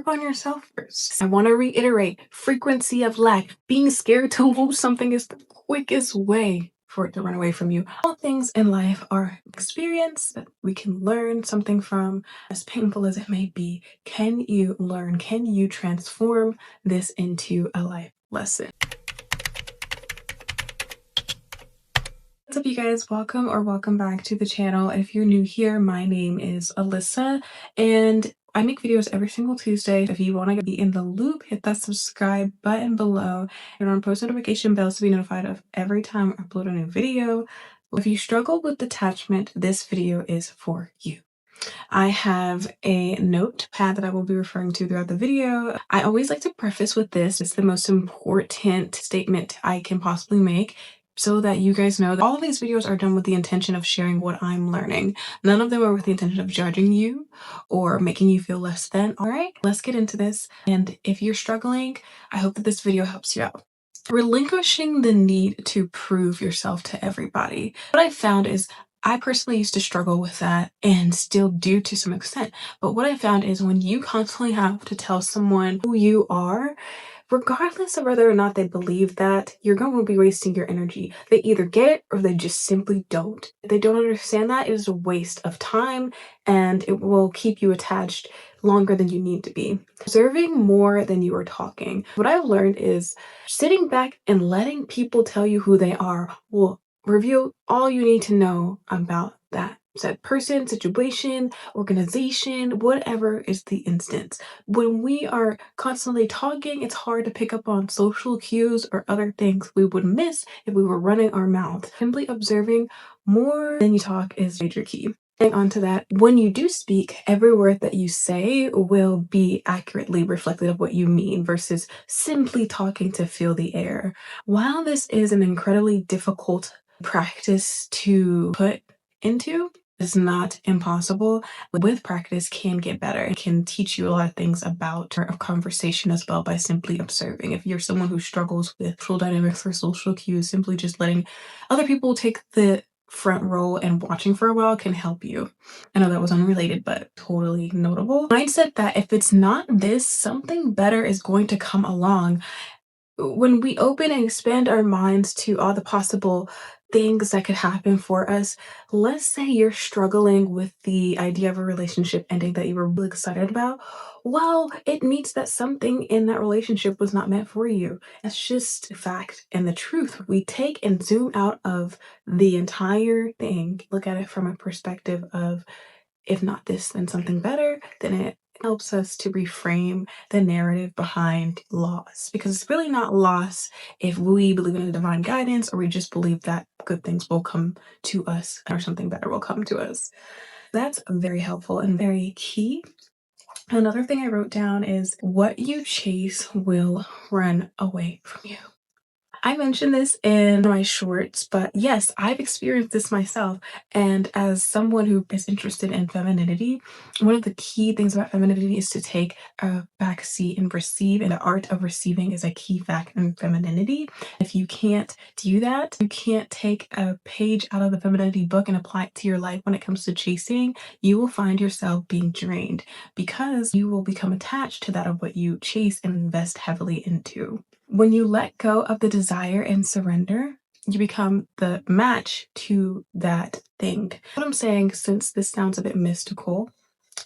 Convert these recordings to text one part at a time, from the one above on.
work on yourself first. I want to reiterate, frequency of lack. Being scared to lose something is the quickest way for it to run away from you. All things in life are experience that we can learn something from, as painful as it may be. Can you learn? Can you transform this into a life lesson? What's up, you guys? Welcome back to the channel. If you're new here, my name is Alyssa and I make videos every single Tuesday. If you want to be in the loop, hit that subscribe button below and on post notification bells to be notified of every time I upload a new video. If you struggle with detachment, this video is for you. I have a notepad that I will be referring to throughout the video. I always like to preface with this. It's the most important statement I can possibly make, so that you guys know that all of these videos are done with the intention of sharing what I'm learning. None of them are with the intention of judging you or making you feel less than. All right, let's get into this. And if you're struggling, I hope that this video helps you out. Relinquishing the need to prove yourself to everybody. What I found is I personally used to struggle with that and still do to some extent. But what I found is when you constantly have to tell someone who you are, regardless of whether or not they believe that, you're going to be wasting your energy. They either get it or they just simply don't. If they don't understand that, it is a waste of time and it will keep you attached longer than you need to be. Observing more than you are talking. What I've learned is sitting back and letting people tell you who they are will reveal all you need to know about that said person, situation, organization, whatever is the instance. When we are constantly talking, it's hard to pick up on social cues or other things we would miss if we were running our mouth. Simply observing more than you talk is major key. And onto that, when you do speak, every word that you say will be accurately reflective of what you mean versus simply talking to fill the air. While this is an incredibly difficult practice to put into, it's not impossible. With practice can get better. It can teach you a lot of things about a conversation as well by simply observing. If you're someone who struggles with social dynamics or social cues, simply just letting other people take the front row and watching for a while can help you. I know that was unrelated, but totally notable. Mindset that if it's not this, something better is going to come along. When we open and expand our minds to all the possible things that could happen for us, let's say you're struggling with the idea of a relationship ending that you were really excited about. Well, it means that something in that relationship was not meant for you. That's just a fact and the truth. We take and zoom out of the entire thing, look at it from a perspective of, if not this, then something better, then it helps us to reframe the narrative behind loss, because it's really not loss if we believe in a divine guidance or we just believe that good things will come to us or something better will come to us. That's very helpful and very key. Another thing I wrote down is what you chase will run away from you. I mentioned this in my shorts, but yes, I've experienced this myself. And as someone who is interested in femininity, one of the key things about femininity is to take a back seat and receive. And the art of receiving is a key factor in femininity. If you can't do that, you can't take a page out of the femininity book and apply it to your life when it comes to chasing, you will find yourself being drained because you will become attached to that of what you chase and invest heavily into. When you let go of the desire and surrender, you become the match to that thing. What I'm saying, since this sounds a bit mystical,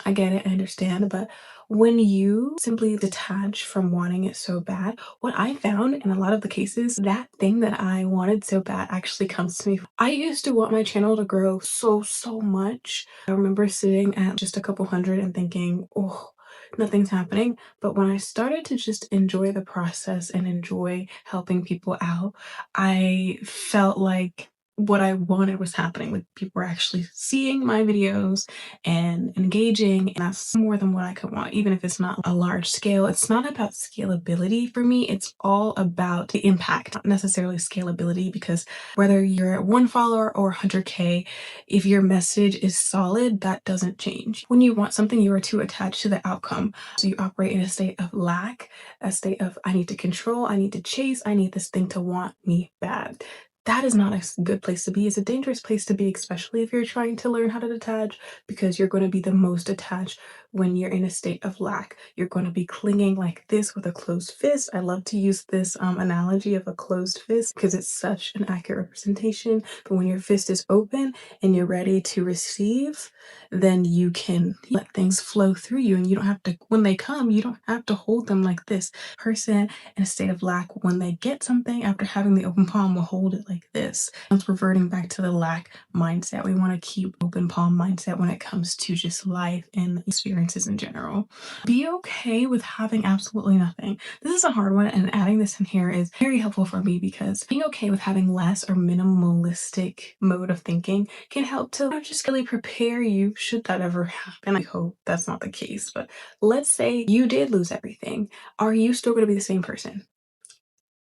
I get it, I understand, but when you simply detach from wanting it so bad, what I found in a lot of the cases, that thing that I wanted so bad actually comes to me. I used to want my channel to grow so much. I remember sitting at just a couple hundred and thinking, oh, nothing's happening. But when I started to just enjoy the process and enjoy helping people out, I felt like what I wanted was happening. Like, people were actually seeing my videos and engaging, and that's more than what I could want, even if it's not a large scale. It's not about scalability for me, it's all about the impact, not necessarily scalability, because whether you're at 1 follower or 100K, if your message is solid, that doesn't change. When you want something, you are too attached to the outcome, so you operate in a state of lack, a state of I need to control, I need to chase, I need this thing to want me bad. That is not a good place to be. It's a dangerous place to be, especially if you're trying to learn how to detach, because you're going to be the most attached when you're in a state of lack. You're going to be clinging like this with a closed fist. I love to use this analogy of a closed fist because it's such an accurate representation. But when your fist is open and you're ready to receive, then you can let things flow through you, and you don't have to, when they come, you don't have to hold them like this. Person in a state of lack, when they get something after having the open palm, will hold it like this. It's reverting back to the lack mindset. We want to keep open palm mindset when it comes to just life and experiences in general. Be okay with having absolutely nothing. This is a hard one, and adding this in here is very helpful for me because being okay with having less or minimalistic mode of thinking can help to just really prepare you should that ever happen. I hope that's not the case, but let's say you did lose everything. Are you still going to be the same person?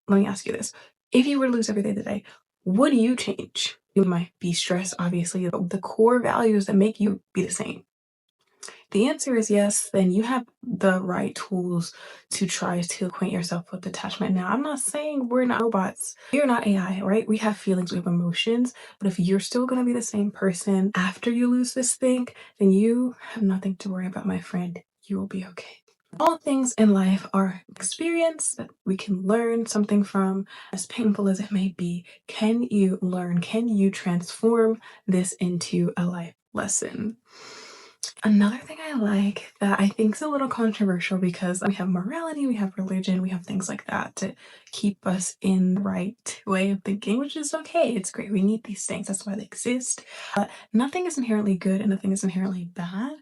Let me ask you this. If you were to lose everything today, would you change? You might be stressed, obviously, but the core values that make you be the same. The answer is yes, then you have the right tools to try to acquaint yourself with detachment. Now, I'm not saying we're not robots. We're not AI, right? We have feelings, we have emotions. But if you're still going to be the same person after you lose this thing, then you have nothing to worry about, my friend. You will be okay. All things in life are experience that we can learn something from, as painful as it may be. Can you learn? Can you transform this into a life lesson? Another thing I like that I think is a little controversial because we have morality, we have religion, we have things like that to keep us in the right way of thinking, which is okay. It's great. We need these things. That's why they exist. But nothing is inherently good and nothing is inherently bad.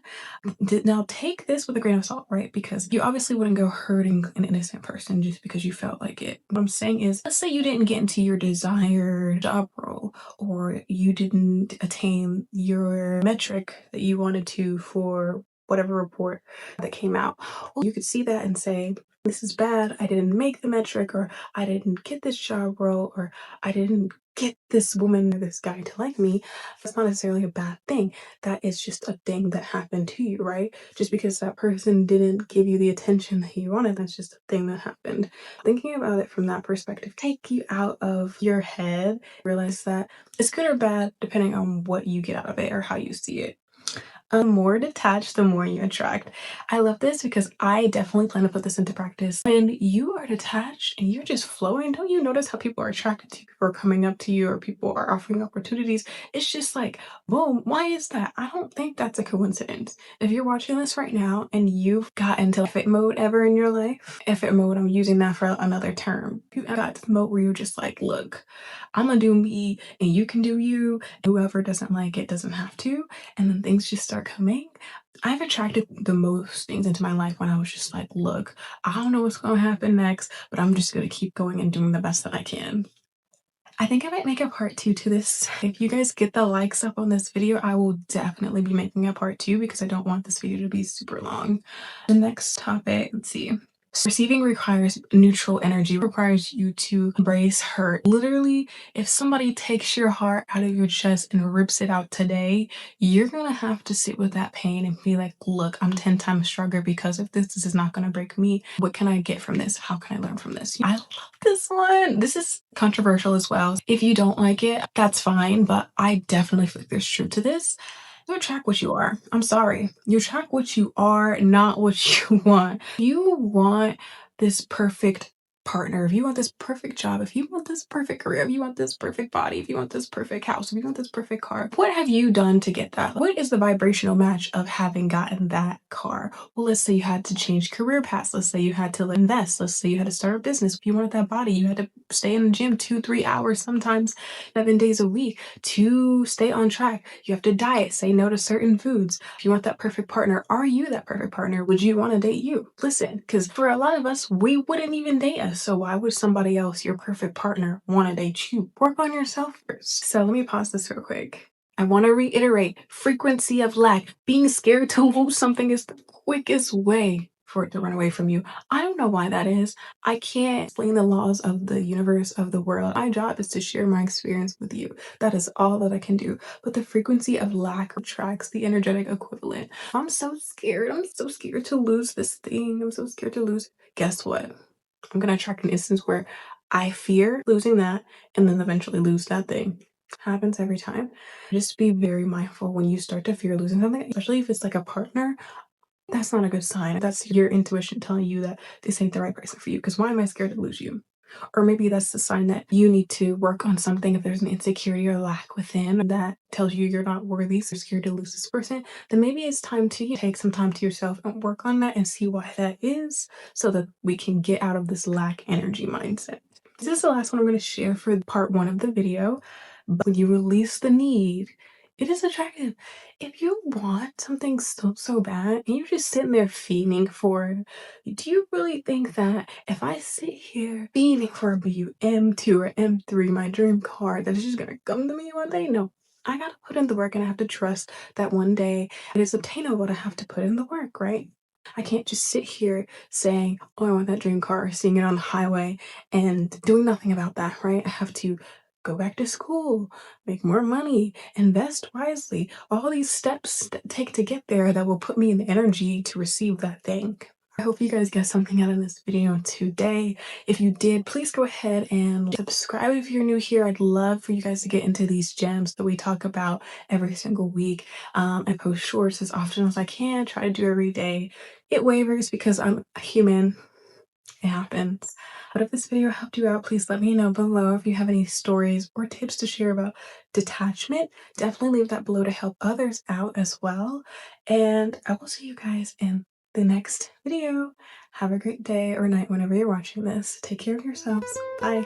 Now, take this with a grain of salt, right? Because you obviously wouldn't go hurting an innocent person just because you felt like it. What I'm saying is, let's say you didn't get into your desired job role, or you didn't attain your metric that you wanted to for whatever report that came out. Well, you could see that and say, this is bad. I didn't make the metric, or I didn't get this job role, or I didn't get this woman or this guy to like me. That's not necessarily a bad thing. That is just a thing that happened to you, right? Just because that person didn't give you the attention that you wanted, that's just a thing that happened. Thinking about it from that perspective, take you out of your head, realize that it's good or bad depending on what you get out of it or how you see it. The more detached, the more you attract. I love this because I definitely plan to put this into practice. When you are detached and you're just flowing, don't you notice how people are attracted to you, people are coming up to you, or people are offering opportunities? It's just like, boom, why is that? I don't think that's a coincidence. If you're watching this right now and you've got into fit mode ever in your life, effort mode, I'm using that for another term. You got to the mode where you're just like, look, I'm gonna do me and you can do you. Whoever doesn't like it doesn't have to, and then things just start coming. I've attracted the most things into my life when I was just like, look, I don't know what's going to happen next, but I'm just going to keep going and doing the best that I can. I think I might make a part two to this. If you guys get the likes up on this video, I will definitely be making a part two because I don't want this video to be super long. The next topic, let's see. Receiving requires neutral energy, requires you to embrace hurt. Literally, if somebody takes your heart out of your chest and rips it out today, you're gonna have to sit with that pain and be like, look, I'm 10 times stronger because of this. This is not gonna break me. What can I get from this? How can I learn from this? I love this one. This is controversial as well. If you don't like it, that's fine, but I definitely feel like there's truth to this. You attract what you are. I'm sorry. You attract what you are, not what you want. You want this perfect partner, if you want this perfect job, if you want this perfect career, if you want this perfect body, if you want this perfect house, if you want this perfect car, what have you done to get that? What is the vibrational match of having gotten that car? Well, let's say you had to change career paths. Let's say you had to invest. Let's say you had to start a business. If you wanted that body, you had to stay in the gym 2-3 hours, sometimes 7 days a week to stay on track. You have to diet, say no to certain foods. If you want that perfect partner, are you that perfect partner? Would you want to date you? Listen, because for a lot of us, we wouldn't even date us. So why would somebody else, your perfect partner, want to date you? Work on yourself first. So let me pause this real quick. I want to reiterate, frequency of lack. Being scared to lose something is the quickest way for it to run away from you. I don't know why that is. I can't explain the laws of the universe, of the world. My job is to share my experience with you. That is all that I can do. But the frequency of lack attracts the energetic equivalent. I'm so scared. I'm so scared to lose this thing. I'm so scared to lose. Guess what? I'm going to attract an instance where I fear losing that and then eventually lose that thing. Happens every time. Just be very mindful when you start to fear losing something, especially if it's like a partner. that's not a good sign. That's your intuition telling you that this ain't the right person for you. Because why am I scared to lose you? Or maybe that's the sign that you need to work on something. If there's an insecurity or lack within that tells you you're not worthy, so you're scared to lose this person, then maybe it's time to take some time to yourself and work on that and see why that is so that we can get out of this lack energy mindset. This is the last one I'm going to share for part one of the video. But when you release the need, it is attractive. If you want something so bad and you're just sitting there fiending for it, do you really think that if I sit here fiending for a M2 or M3, my dream car, that it's just gonna come to me one day? No. I gotta put in the work and I have to trust that one day it is obtainable. I have to put in the work, right? I can't just sit here saying, oh, I want that dream car, seeing it on the highway and doing nothing about that, right? I have to go back to school, make more money, invest wisely, all these steps that take to get there that will put me in the energy to receive that thing. I hope you guys get something out of this video today. If you did, please go ahead and subscribe if you're new here. I'd love for you guys to get into these gems that we talk about every single week. I post shorts as often as I can, try to do every day. It wavers because I'm a human. It happens. But if this video helped you out, please let me know below. If you have any stories or tips to share about detachment, definitely leave that below to help others out as well. And I will see you guys in the next video. Have a great day or night whenever you're watching this. Take care of yourselves. Bye.